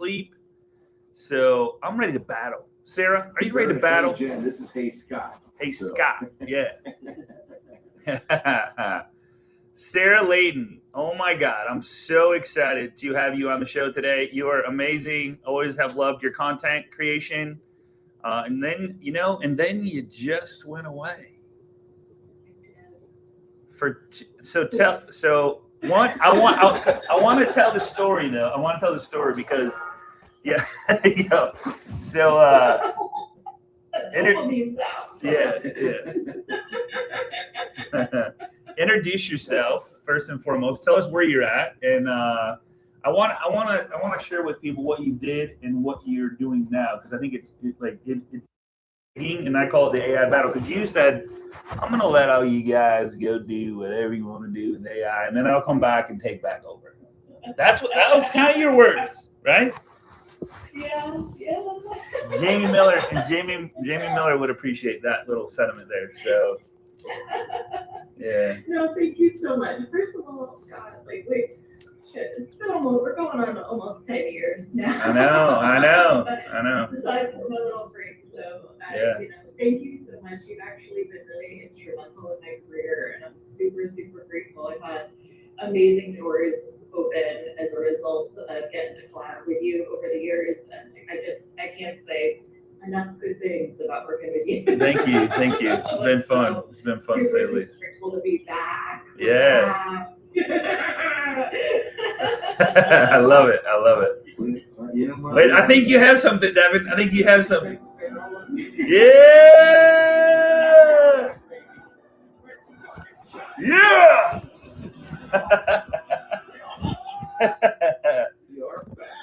sleep. So I'm ready to battle. Sarah, are you ready to battle? Hey, Jen, this is Hey Scott. Hey, Scott. Yeah. Sarah Layton. Oh my God. I'm so excited to have you on the show today. You are amazing. Always have loved your content creation. And then you just went away. I want to tell the story though. I want to tell the story because yeah, So introduce yourself first and foremost. Tell us where you're at, and I want to share with people what you did and what you're doing now because I think it's and I call it the AI battle because you said I'm gonna let all you guys go do whatever you want to do with AI, and then I'll come back and take back over. That was kind of your words, right? Yeah. Jamie Miller would appreciate that little sentiment there. So, yeah. No, thank you so much. First of all, Scott, shit, it's been we're going on almost 10 years now. I know. Aside from a little break, so thank you so much. You've actually been really instrumental in my career, and I'm super, super grateful. I've had amazing doors open as a result of getting to collab with you over the years, and I can't say enough good things about working with you. Thank you. It's been fun. It's been fun to say the least. Grateful to be back. Yeah. I love it. Wait, I think you have something, Devin. I think you have something. Yeah. You're back.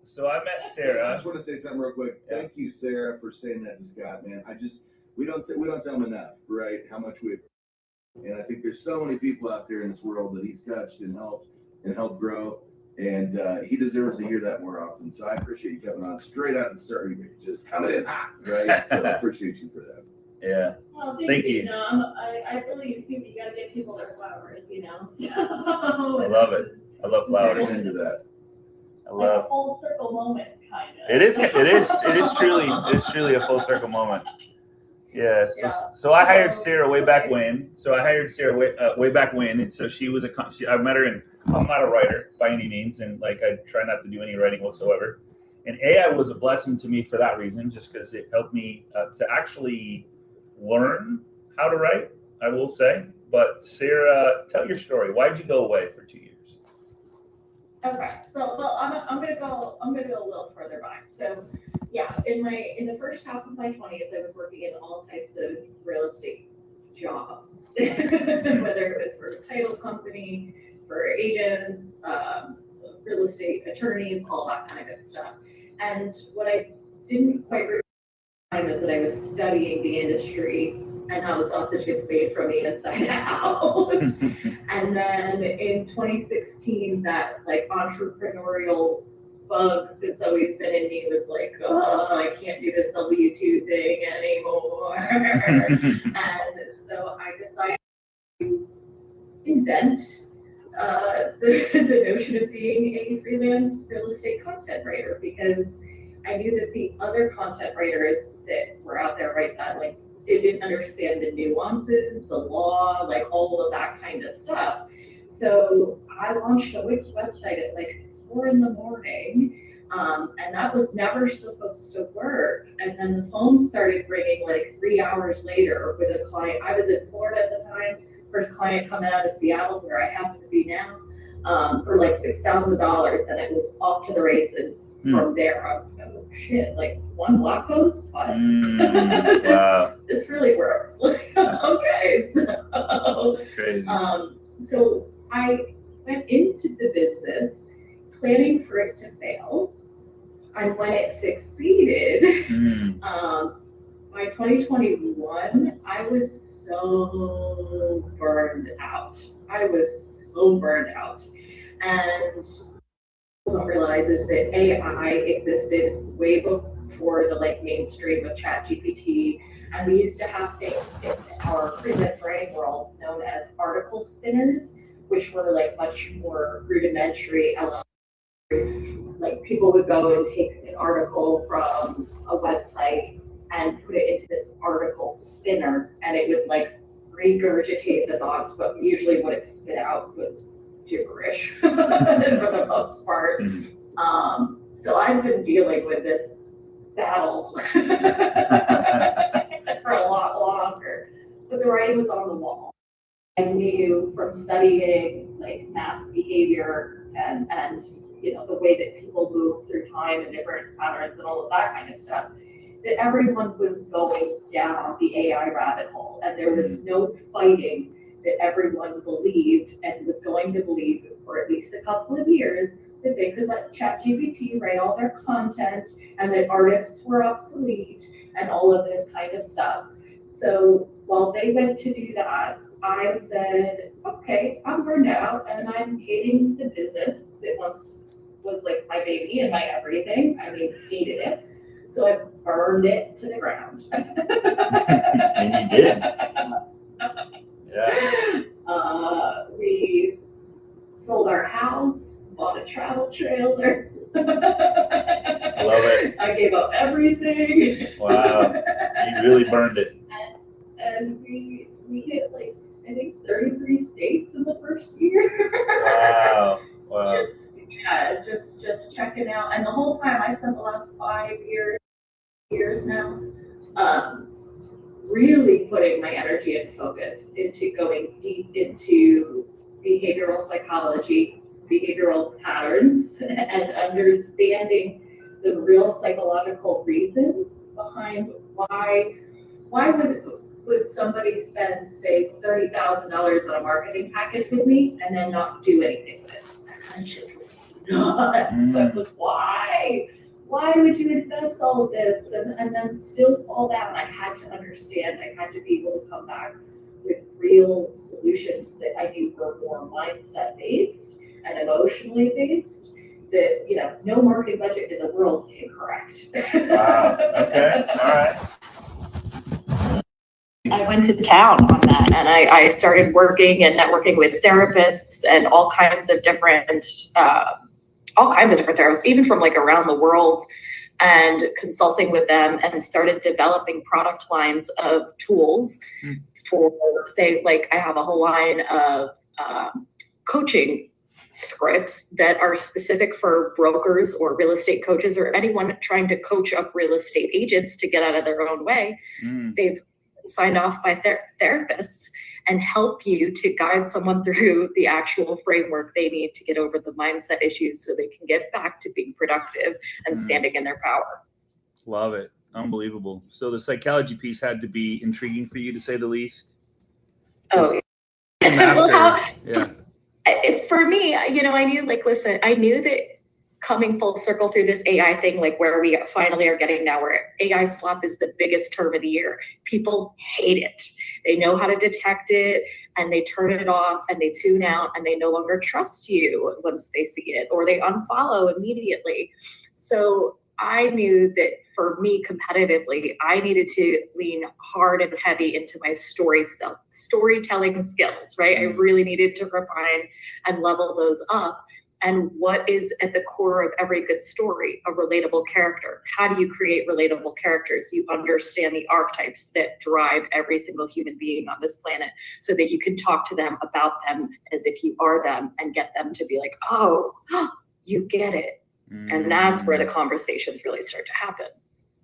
So I met Sarah. I just want to say something real quick. Yeah. Thank you, Sarah, for saying that to Scott, man. We don't tell him enough, right? How much and I think there's so many people out there in this world that he's touched and helped grow, and he deserves to hear that more often. So I appreciate you coming on straight out and starting just coming in hot, right? So I appreciate you for that. Yeah. Well, thank you. I really think you got to give people their flowers, So I love it. I love flowers. Into that. I love a full circle moment, kind of. It is truly a full circle moment. Yeah. So I hired Sarah way back when. And so she was I met her, and I'm not a writer by any means, and I try not to do any writing whatsoever. And AI was a blessing to me for that reason, just because it helped me to actually learn how to write, I will say. But Sarah, tell your story. Why did you go away for 2 years? Okay, so I'm gonna go a little further back. So yeah, in the first half of my 20s, I was working in all types of real estate jobs, whether it was for a title company, for agents, real estate attorneys, all that kind of good stuff. And what I didn't quite realize is that I was studying the industry and how the sausage gets made from the inside out. And then in 2016, that entrepreneurial bug that's always been in me was I can't do this W2 thing anymore. And so I decided to invent the notion of being a freelance real estate content writer, because I knew that the other content writers that were out there right then, didn't understand the nuances, the law, all of that kind of stuff. So I launched a Wix website at 4 a.m. And that was never supposed to work. And then the phone started ringing 3 hours later with a client. I was in Florida at the time, first client coming out of Seattle, where I happen to be now, for $6,000, and it was off to the races from there. I was like, oh shit, one blog post? What? Wow. This really works. Okay, so crazy. So I went into the business planning for it to fail, and when it succeeded, by 2021, I was so burned out. And what don't realize is that AI existed way before the mainstream of ChatGPT, and we used to have things in our freelance writing world known as article spinners, which were much more rudimentary like people would go and take an article from a website and put it into this article spinner, and it would like regurgitate the thoughts, but usually what it spit out was gibberish for the most part. So I've been dealing with this battle for a lot longer, but the writing was on the wall. I knew from studying like mass behavior and you know, the way that people move through time and different patterns and all of that kind of stuff, that everyone was going down the AI rabbit hole, and there was no fighting that everyone believed and was going to believe for at least a couple of years that they could let ChatGPT write all their content and that artists were obsolete and all of this kind of stuff. So while they went to do that, I said, okay, I'm burned out and I'm hating the business that once was like my baby and my everything. I mean, hated it. So I burned it to the ground. And you did. Yeah. We sold our house, bought a travel trailer. I love it. I gave up everything. Wow. You really burned it. And we hit like, I think 33 states in the first year. Wow. Wow. Just checking out. And the whole time I spent the last 5 years now, really putting my energy and focus into going deep into behavioral psychology, behavioral patterns, and understanding the real psychological reasons behind why would somebody spend, say, $30,000 on a marketing package with me and then not do anything with it? That shit was nuts. So why? Why would you invest all of this and then still fall down? I had to understand. I had to be able to come back with real solutions that I knew were more mindset based and emotionally based, that, you know, no marketing budget in the world can correct. Wow. Okay. All right. I went to town on that, and I started working and networking with therapists and all kinds of different therapists, even from like around the world, and consulting with them, and started developing product lines of tools for, say, like I have a whole line of coaching scripts that are specific for brokers or real estate coaches or anyone trying to coach up real estate agents to get out of their own way. They've signed off by therapists and help you to guide someone through the actual framework they need to get over the mindset issues so they can get back to being productive and standing in their power. Love it. Unbelievable. So the psychology piece had to be intriguing for you, to say the least. Oh, yeah. Well, yeah. For me, you know, I knew, like, listen, I knew that coming full circle through this AI thing, like where we finally are getting now, where AI slop is the biggest term of the year. People hate it. They know how to detect it, and they turn it off and they tune out, and they no longer trust you once they see it, or they unfollow immediately. So I knew that for me competitively, I needed to lean hard and heavy into my storytelling skills, right? I really needed to refine and level those up. And what is at the core of every good story? A relatable character. How do you create relatable characters? You understand the archetypes that drive every single human being on this planet, so that you can talk to them about them as if you are them, and get them to be like, oh, you get it. And that's where the conversations really start to happen.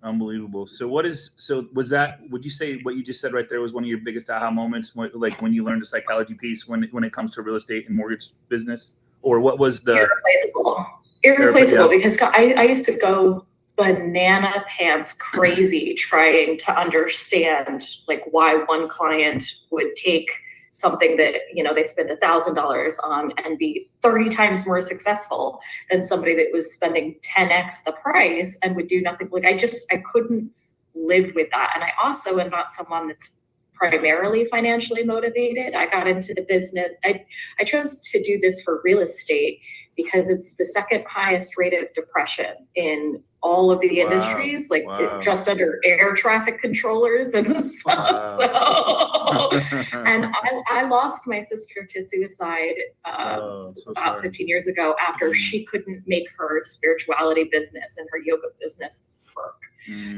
Unbelievable. So would you say what you just said right there was one of your biggest aha moments, like when you learned the psychology piece when it comes to real estate and mortgage business? Or what was the irreplaceable? Because I used to go banana pants crazy trying to understand like why one client would take something that, you know, they spent $1,000 on and be 30 times more successful than somebody that was spending 10x the price and would do nothing. Like I couldn't live with that. And I also am not someone that's primarily financially motivated. I got into the business. I chose to do this for real estate because it's the second highest rate of depression in all of the Wow. industries, like Wow. just under air traffic controllers and stuff. Wow. So, and I lost my sister to suicide Oh, so about sorry. 15 years ago after she couldn't make her spirituality business and her yoga business work.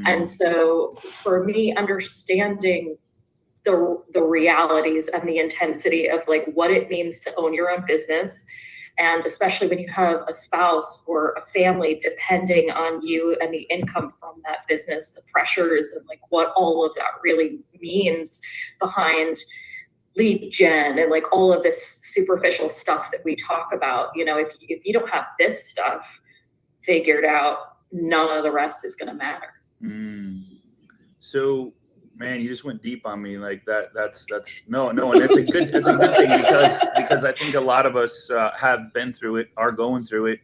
And so for me, understanding the realities and the intensity of like what it means to own your own business, and especially when you have a spouse or a family depending on you and the income from that business, the pressures and like what all of that really means behind lead gen and like all of this superficial stuff that we talk about. You know, if you don't have this stuff figured out, none of the rest is going to matter. So, man, you just went deep on me like that. That's no, and it's a good thing because I think a lot of us have been through it, are going through it.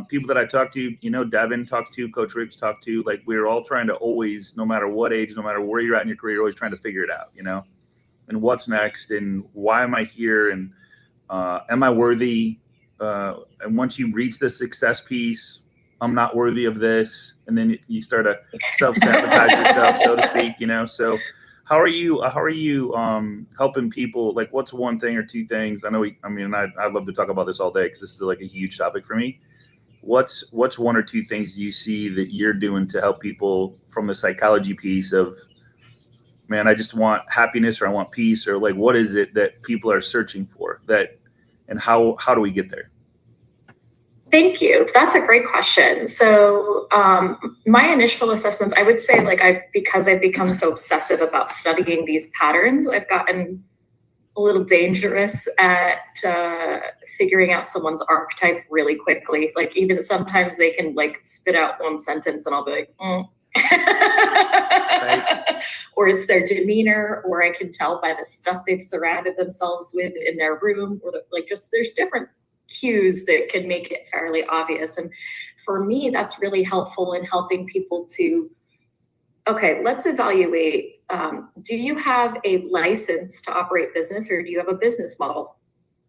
People that I talk to, you know, Devin talks to, Coach Rich talks to, like we're all trying to always, no matter what age, no matter where you're at in your career, you're always trying to figure it out, you know, and what's next and why am I here and am I worthy? And once you reach the success piece, I'm not worthy of this. And then you start to self-sabotage yourself, so to speak, you know? So how are you helping people? Like what's one thing or two things? I'd love to talk about this all day because this is like a huge topic for me. What's one or two things you see that you're doing to help people from the psychology piece of, man, I just want happiness or I want peace, or like, what is it that people are searching for and how do we get there? Thank you. That's a great question. So my initial assessments, I would say because I've become so obsessive about studying these patterns, I've gotten a little dangerous at figuring out someone's archetype really quickly. Like even sometimes they can like spit out one sentence and I'll be like, Right. Or it's their demeanor, or I can tell by the stuff they've surrounded themselves with in their room, or there's different cues that can make it fairly obvious. And for me, that's really helpful in helping people to, okay, let's evaluate, do you have a license to operate business or do you have a business model?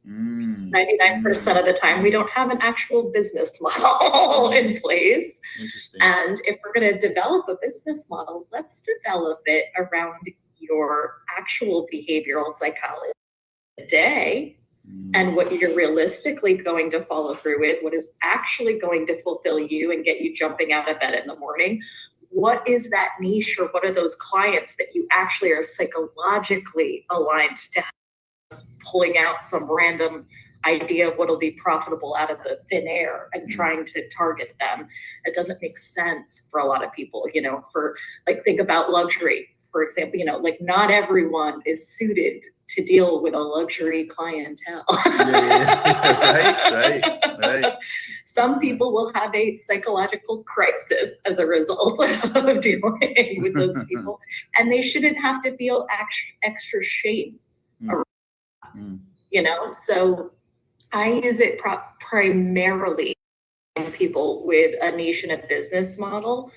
99% of the time, we don't have an actual business model in place. And if we're going to develop a business model, let's develop it around your actual behavioral psychology today and what you're realistically going to follow through with, what is actually going to fulfill you and get you jumping out of bed in the morning. What is that niche, or what are those clients that you actually are psychologically aligned to pulling out some random idea of what'll be profitable out of the thin air and trying to target them? It doesn't make sense for a lot of people, you know, for like, think about luxury, for example, you know, like not everyone is suited to deal with a luxury clientele. Right. Some people will have a psychological crisis as a result of dealing with those people, and they shouldn't have to feel extra shame. You know, so I use it primarily in people with a niche and a business model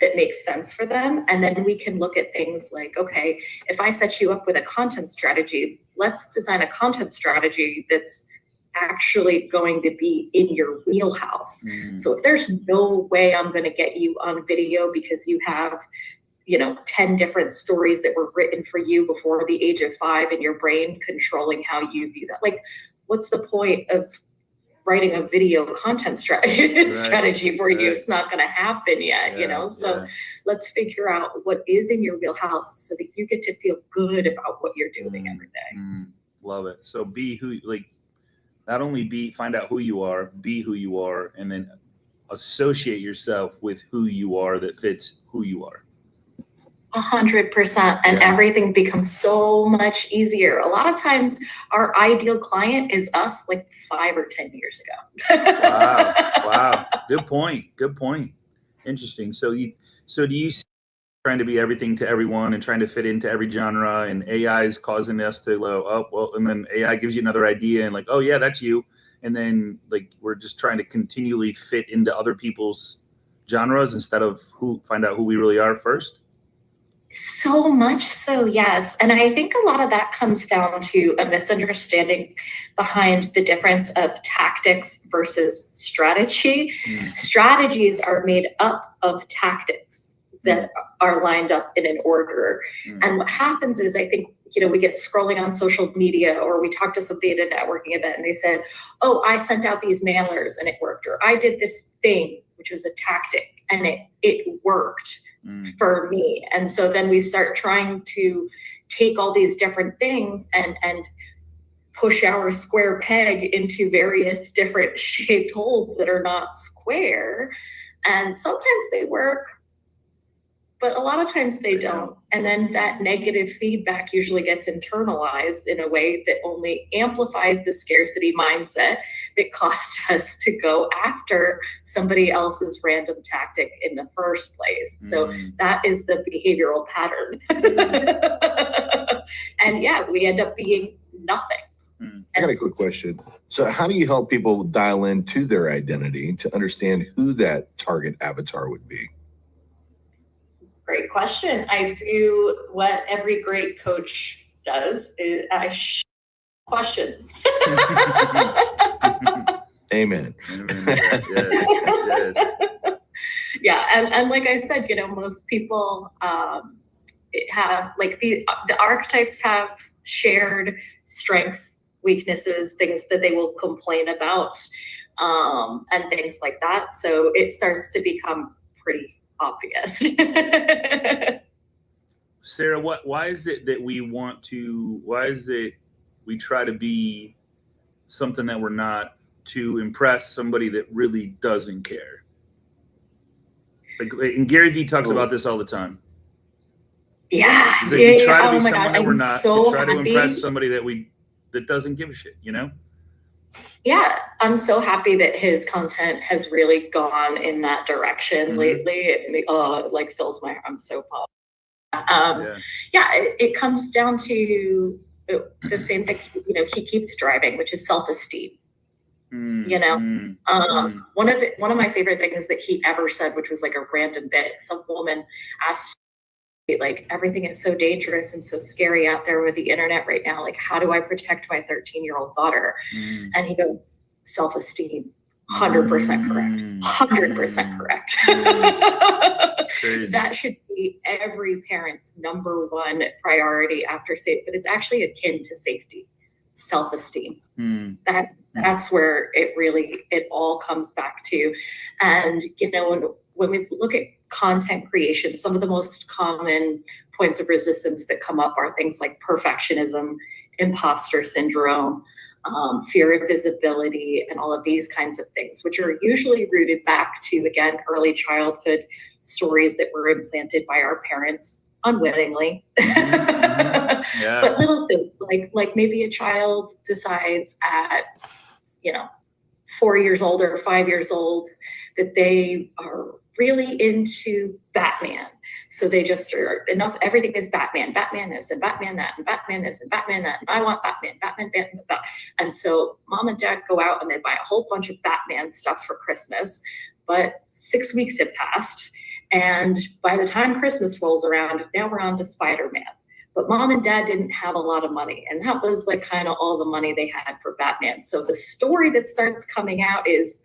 that makes sense for them. And then we can look at things like, okay, if I set you up with a content strategy, let's design a content strategy that's actually going to be in your wheelhouse. So if there's no way I'm going to get you on video because you have, you know, 10 different stories that were written for you before the age of 5 in your brain controlling how you view that, like, what's the point of writing a video content strategy for you? It's not going to happen yet, you know? So let's figure out what is in your wheelhouse so that you get to feel good about what you're doing every day. Love it. So be who, like, not only find out who you are, be who you are, and then associate yourself with who you are that fits who you are. 100%. And everything becomes so much easier. A lot of times our ideal client is us like 5 or 10 years ago. Wow. Good point. Interesting. So do you see trying to be everything to everyone and trying to fit into every genre, and AI is causing us to and then AI gives you another idea and like, oh yeah, that's you. And then like, we're just trying to continually fit into other people's genres instead of find out who we really are first? So much so, yes. And I think a lot of that comes down to a misunderstanding behind the difference of tactics versus strategy. Strategies are made up of tactics that are lined up in an order. And what happens is, I think, we get scrolling on social media, or we talk to somebody at a networking event and they said, oh, I sent out these mailers and it worked, or I did this thing, which was a tactic, and it worked for me. And so then we start trying to take all these different things and push our square peg into various different shaped holes that are not square. And sometimes they work, but a lot of times they don't. And then that negative feedback usually gets internalized in a way that only amplifies the scarcity mindset that caused us to go after somebody else's random tactic in the first place. So that is the behavioral pattern. And yeah, we end up being nothing. I got a quick question. So how do you help people dial into their identity to understand who that target avatar would be? Great question. I do what every great coach does, is I questions. Amen. Yes. Yeah, and like I said, most people have, like, the archetypes have shared strengths, weaknesses, things that they will complain about, and things like that. So it starts to become pretty obvious. Sarah, why is it that we try to be something that we're not to impress somebody that really doesn't care? And Gary Vee talks about this all the time. Yeah. He's like, we try to be someone that I'm we're not, so to try to happy. impress somebody that doesn't give a shit, Yeah, I'm so happy that his content has really gone in that direction lately. It like fills my heart. I'm so pumped. It comes down to the same thing, he keeps driving, which is self-esteem. One of my favorite things that he ever said, which was like a random bit, some woman asked, like, everything is so dangerous and so scary out there with the internet right now. Like, how do I protect my 13-year-old daughter? And he goes, self-esteem. 100% correct. 100% correct. That should be every parent's number one priority after safety, but it's actually akin to safety. Self-esteem. That's where it all comes back to. And when we look at content creation, some of the most common points of resistance that come up are things like perfectionism, imposter syndrome, fear of visibility, and all of these kinds of things, which are usually rooted back to, again, early childhood stories that were implanted by our parents unwittingly. But little things like maybe a child decides at 4 years old or 5 years old that they are really into Batman. So they just are enough. Everything is Batman this and Batman that and Batman this and Batman that. And I want Batman. And so mom and dad go out and they buy a whole bunch of Batman stuff for Christmas. But 6 weeks have passed. And by the time Christmas rolls around, now we're on to Spider-Man. But mom and dad didn't have a lot of money. And that was like kind of all the money they had for Batman. So the story that starts coming out is,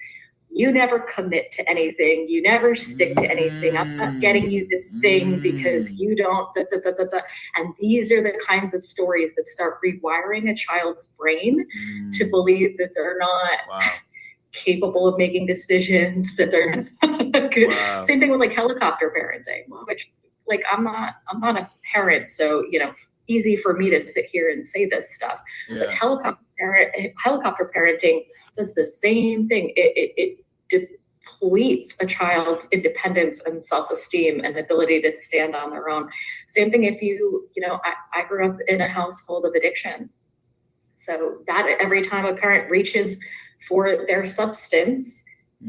you never commit to anything. You never stick to anything. I'm not getting you this thing because you don't. And these are the kinds of stories that start rewiring a child's brain to believe that they're not capable of making decisions, that they're not good. Same thing with like helicopter parenting, which, like, I'm not a parent, so easy for me to sit here and say this stuff. But helicopter parenting does the same thing. It depletes a child's independence and self-esteem and ability to stand on their own. Same thing if I grew up in a household of addiction. So that every time a parent reaches for their substance,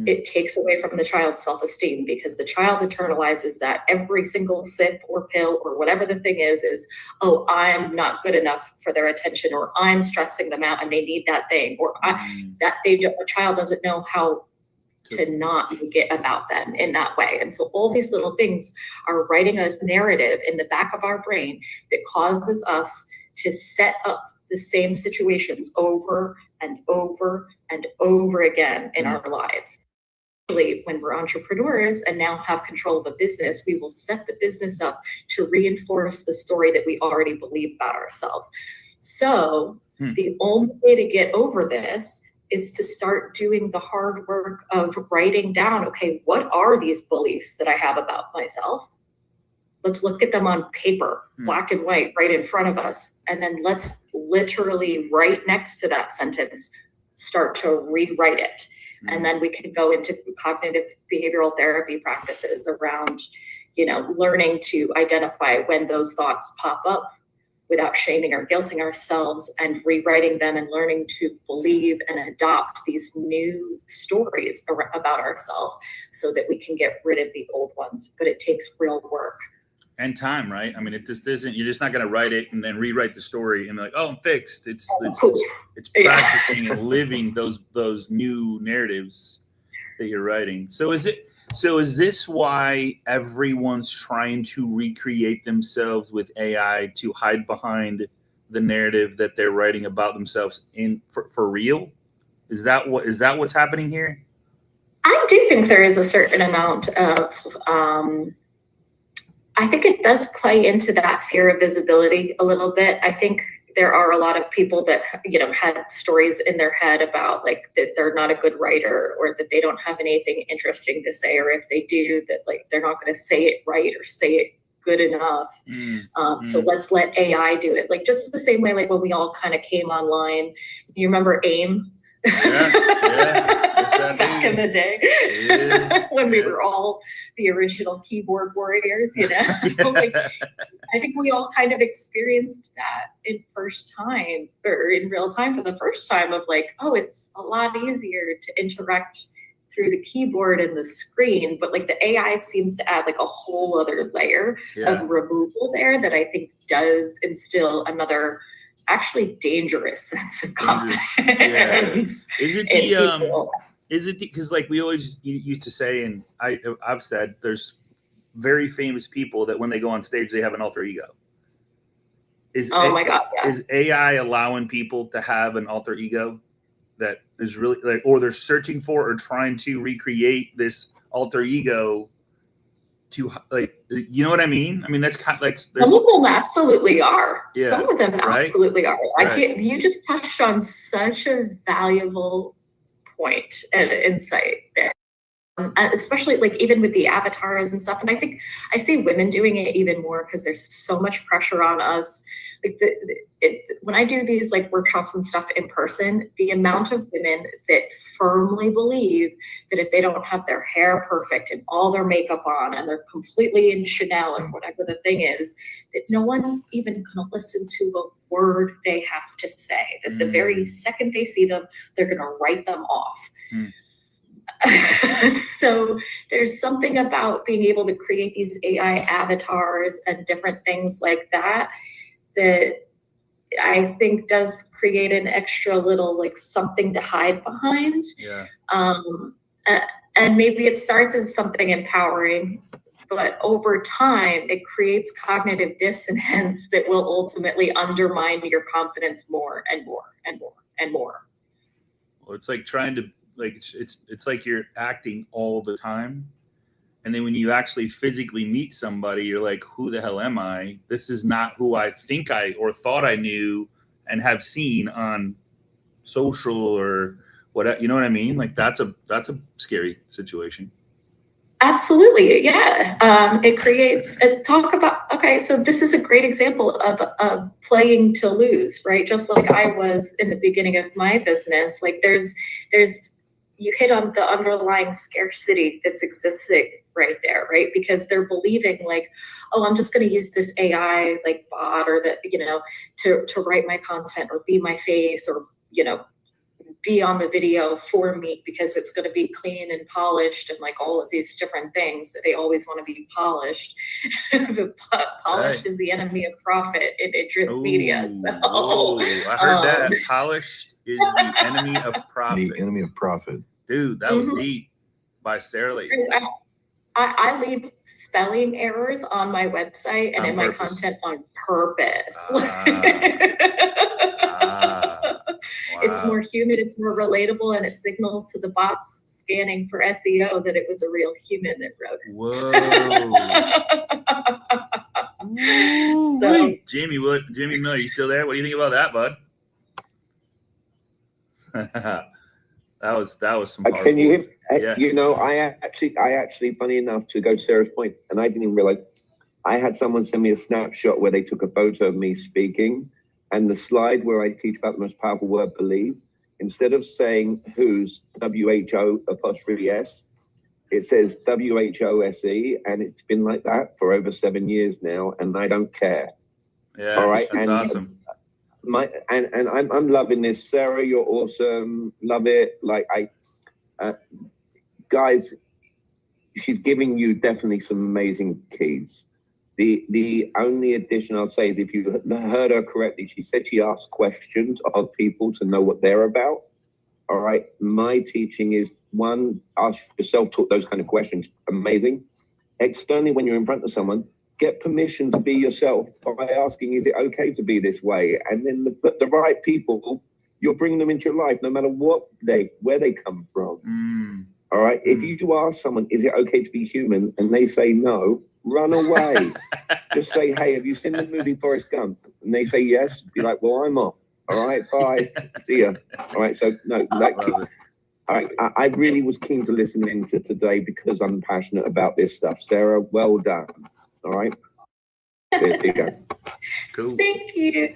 it takes away from the child's self-esteem, because the child internalizes that every single sip or pill or whatever the thing is, oh, I'm not good enough for their attention, or I'm stressing them out and they need that thing, or a child doesn't know how to not make it about them in that way. And so all these little things are writing a narrative in the back of our brain that causes us to set up the same situations over and over and over again in our lives. When we're entrepreneurs and now have control of a business, we will set the business up to reinforce the story that we already believe about ourselves. So the only way to get over this is to start doing the hard work of writing down, okay, what are these beliefs that I have about myself? Let's look at them on paper, black and white, right in front of us. And then let's literally right next to that sentence, start to rewrite it. And then we can go into cognitive behavioral therapy practices around, learning to identify when those thoughts pop up without shaming or guilting ourselves, and rewriting them and learning to believe and adopt these new stories about ourselves so that we can get rid of the old ones. But it takes real work. And time, right? I mean, it just isn't, you're just not going to write it and then rewrite the story and be like, oh, I'm fixed. It's practicing and living those new narratives that you're writing. So is this why everyone's trying to recreate themselves with AI to hide behind the narrative that they're writing about themselves for real? Is that what's happening here? I do think there is a certain amount of I think it does play into that fear of visibility a little bit. I think there are a lot of people that, had stories in their head about like that they're not a good writer, or that they don't have anything interesting to say, or if they do, that like they're not going to say it right or say it good enough. So let's let AI do it. Like just the same way, like when we all kind of came online, you remember AIM? Back in the day, when we were all the original keyboard warriors, like, I think we all kind of experienced that in real time for the first time of like, oh, it's a lot easier to interact through the keyboard and the screen, but like the AI seems to add like a whole other layer of removal there that I think does instill another actually dangerous sense of confidence. Is it because like we always used to say, and I've said, there's very famous people that when they go on stage they have an alter ego. My God, is AI allowing people to have an alter ego that is really like, or they're searching for or trying to recreate this alter ego to like, you know what I mean? I mean, that's kind of like some of them absolutely are. Some of them absolutely are. You just touched on such a valuable point and insight there. Especially like even with the avatars and stuff. And I think I see women doing it even more because there's so much pressure on us. Like when I do these like workshops and stuff in person, the amount of women that firmly believe that if they don't have their hair perfect and all their makeup on and they're completely in Chanel or whatever the thing is, that no one's even going to listen to a word they have to say. That the very second they see them, they're going to write them off. So there's something about being able to create these AI avatars and different things like that I think does create an extra little like something to hide behind. And maybe it starts as something empowering, but over time it creates cognitive dissonance that will ultimately undermine your confidence more and more and more and more. Well, it's like trying to it's like you're acting all the time, and then when you actually physically meet somebody, you're like, who the hell am I? This is not who I think I or thought I knew and have seen on social or what, you know what I mean? Like that's a scary situation. Absolutely, yeah. It creates so this is a great example of playing to lose, right? Just like I was in the beginning of my business. Like there's you hit on the underlying scarcity that's existing right there, right? Because they're believing like, oh, I'm just going to use this AI like bot or that, to write my content or be my face or, be on the video for me because it's going to be clean and polished and like all of these different things that they always want to be polished. Polished is the enemy of profit in interest media. So, I heard that. Polished is the enemy of profit. The enemy of profit. Dude, that was deep. by Sarah Layton. I leave spelling errors on my website and On in purpose. my content on purpose. It's Wow. more human, it's more relatable, and it signals to the bots scanning for SEO that it was a real human that wrote it. Whoa. So, Jamie Miller, you still there? What do you think about that, bud? that was some powerful. Can you hear? Yeah. You know, I actually, funny enough, to go to Sarah's point, and I didn't even realize, I had someone send me a snapshot where they took a photo of me speaking, and the slide where I teach about the most powerful word, believe, instead of saying who's, WHO''S, it says WHOSE, and it's been like that for over 7 years now, and I don't care. Yeah, all right, that's and awesome. I'm loving this. Sarah, you're awesome. Love it. Like guys, she's giving you definitely some amazing keys. The only addition I'll say is, if you heard her correctly, she said she asked questions of people to know what they're about. All right. My teaching is, one, ask yourself those kind of questions. Amazing. Externally, when you're in front of someone, get permission to be yourself by asking, is it okay to be this way? And then the right people, you'll bring them into your life, no matter where they come from. All right. If you do ask someone, is it okay to be human? And they say no, run away. Just say, hey, have you seen the movie Forrest Gump? And they say yes. Be like, well, I'm off. All right, bye. See ya. All right. So no, all right. I really was keen to listen into today because I'm passionate about this stuff. Sarah, well done. All right. There you go. Cool. Thank you.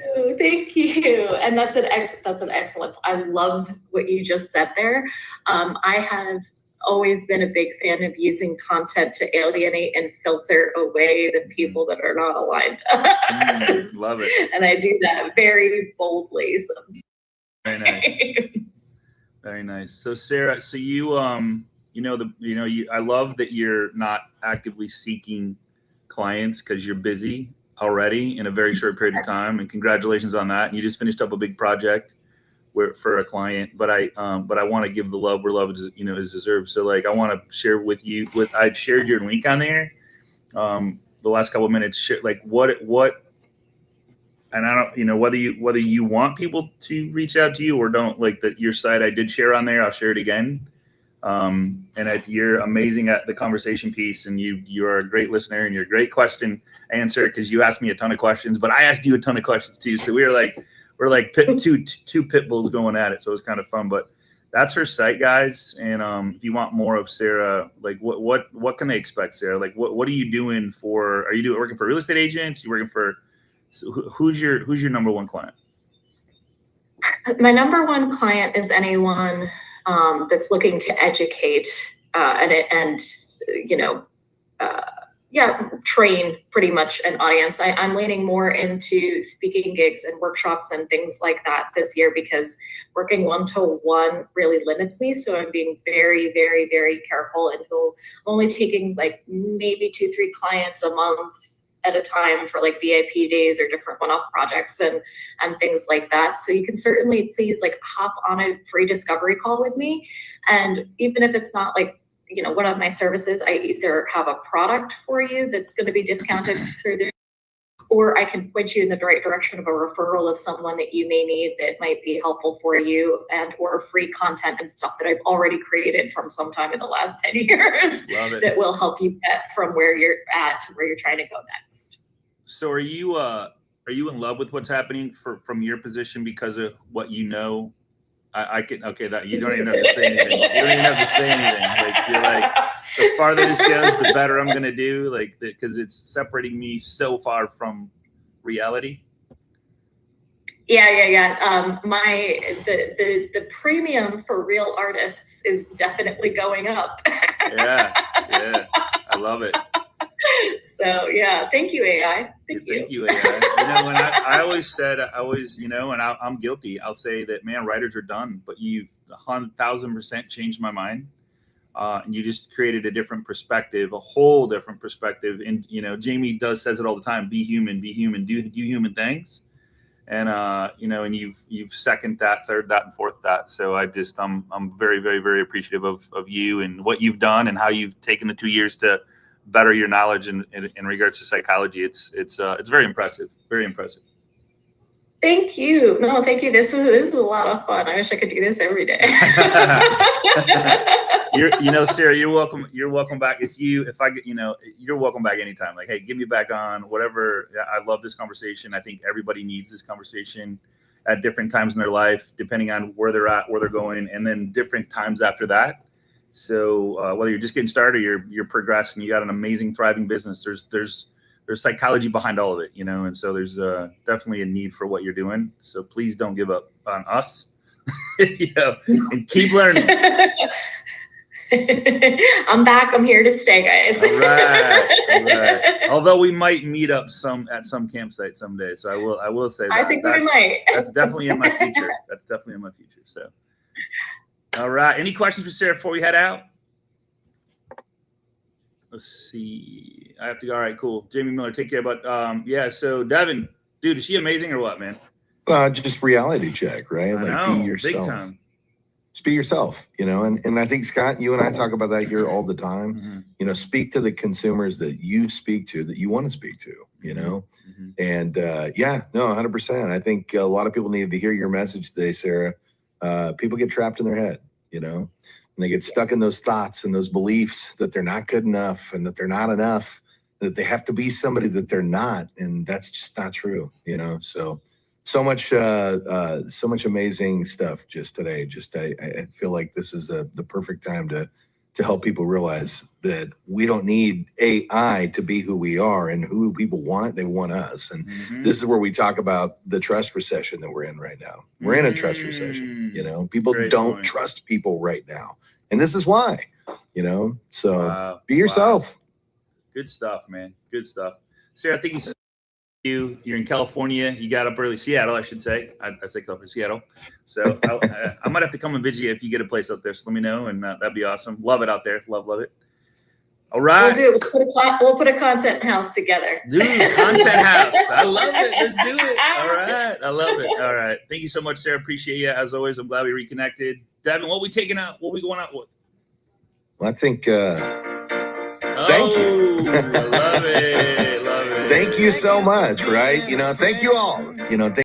And that's an excellent. I love what you just said there. I have always been a big fan of using content to alienate and filter away the people that are not aligned to us. Love it. And I do that very boldly. So. Very nice. Very nice. So Sarah, so you I love that you're not actively seeking clients because you're busy already in a very short period of time, and congratulations on that. And you just finished up a big project for a client, but I want to give the love where love is, is deserved. So like, I want to share with you I've shared your link on there the last couple of minutes, like what and I don't, whether you want people to reach out to you or don't, like your site I did share on there, I'll share it again. You're amazing at the conversation piece, and you are a great listener, and you're a great question answer, because you asked me a ton of questions, but I asked you a ton of questions too. So we're like two pit bulls going at it. So it was kind of fun. But that's her site, guys. And if you want more of Sarah, like what can they expect, Sarah? Like what are you doing for? Are you working for real estate agents? You working for? Who's your number one client? My number one client is anyone that's looking to educate train pretty much an audience. I'm leaning more into speaking gigs and workshops and things like that this year, because working one-to-one really limits me. So I'm being very, very, very careful, and I'm only taking like maybe 2-3 clients a month at a time for like VIP days or different one-off projects and things like that. So you can certainly please like hop on a free discovery call with me. And even if it's not like, one of my services, I either have a product for you that's going to be discounted through there, or I can point you in the right direction of a referral of someone that you may need that might be helpful for you, and or free content and stuff that I've already created from sometime in the last 10 years that will help you get from where you're at to where you're trying to go next. So are you in love with what's happening from your position because of what you know? That you don't even have to say anything. You don't even have to say anything. Like, you're like, the farther this goes, the better I'm gonna do. Like, because it's separating me so far from reality. Yeah. The premium for real artists is definitely going up. Yeah. I love it. So yeah, thank you, AI. Thank you, AI. And I always said, and I'm guilty. I'll say that, man, writers are done, but you've 1,000% changed my mind. And you just created a different perspective, a whole different perspective. And Jamie says it all the time: be human, do human things. and and you've second that, third that, and fourth that. So I'm very, very, very appreciative of you and what you've done and how you've taken the 2 years to better your knowledge in regards to psychology. It's very impressive, very impressive. Thank you. No, thank you. This is a lot of fun. I wish I could do this every day. Sarah, you're welcome. You're welcome back. You're welcome back anytime. Like, hey, get me back on, whatever. I love this conversation. I think everybody needs this conversation at different times in their life, depending on where they're at, where they're going, and then different times after that. So whether you're just getting started or you're progressing, you got an amazing, thriving business. There's psychology behind all of it, and so there's definitely a need for what you're doing. So please don't give up on us, and keep learning. I'm back. I'm here to stay, guys. All right. Although we might meet up at some campsite someday, so I will say that. I think we might. That's definitely in my future. So, all right. Any questions for Sarah before we head out? Let's see. I have to go. All right, cool. Jamie Miller, take care. But so Devin, dude, is she amazing or what, man? Just reality check, right? Be yourself. Big time. Just be yourself, and I think, Scott, you and I talk about that here all the time. Mm-hmm. Speak to the consumers that you speak to, that you want to speak to, Mm-hmm. And 100%. I think a lot of people need to hear your message today, Sarah. People get trapped in their head, and they get stuck in those thoughts and those beliefs that they're not good enough and that they're not enough, that they have to be somebody that they're not. And that's just not true, So much amazing stuff just today. I feel like this is the perfect time to help people realize that we don't need AI to be who we are, and who people want. They want us. And this is where we talk about the trust recession that we're in right now. We're in a trust recession. People don't trust people right now. And this is why, so be yourself. Wow. Good stuff, man. Good stuff. Sarah, thank you so much. You're in California. You got up early. Seattle, I should say. I say California, Seattle. So I might have to come and visit you if you get a place out there. So let me know, and that'd be awesome. Love it out there. Love it. All right. We'll put a content house together. Dude, content house. I love it. Let's do it. All right. I love it. All right. Thank you so much, Sarah. Appreciate you. As always, I'm glad we reconnected. Devin, what we taking out? What we going out with? Well, I think thank you. I love it. Thank you so much, right? Thank you all. Thank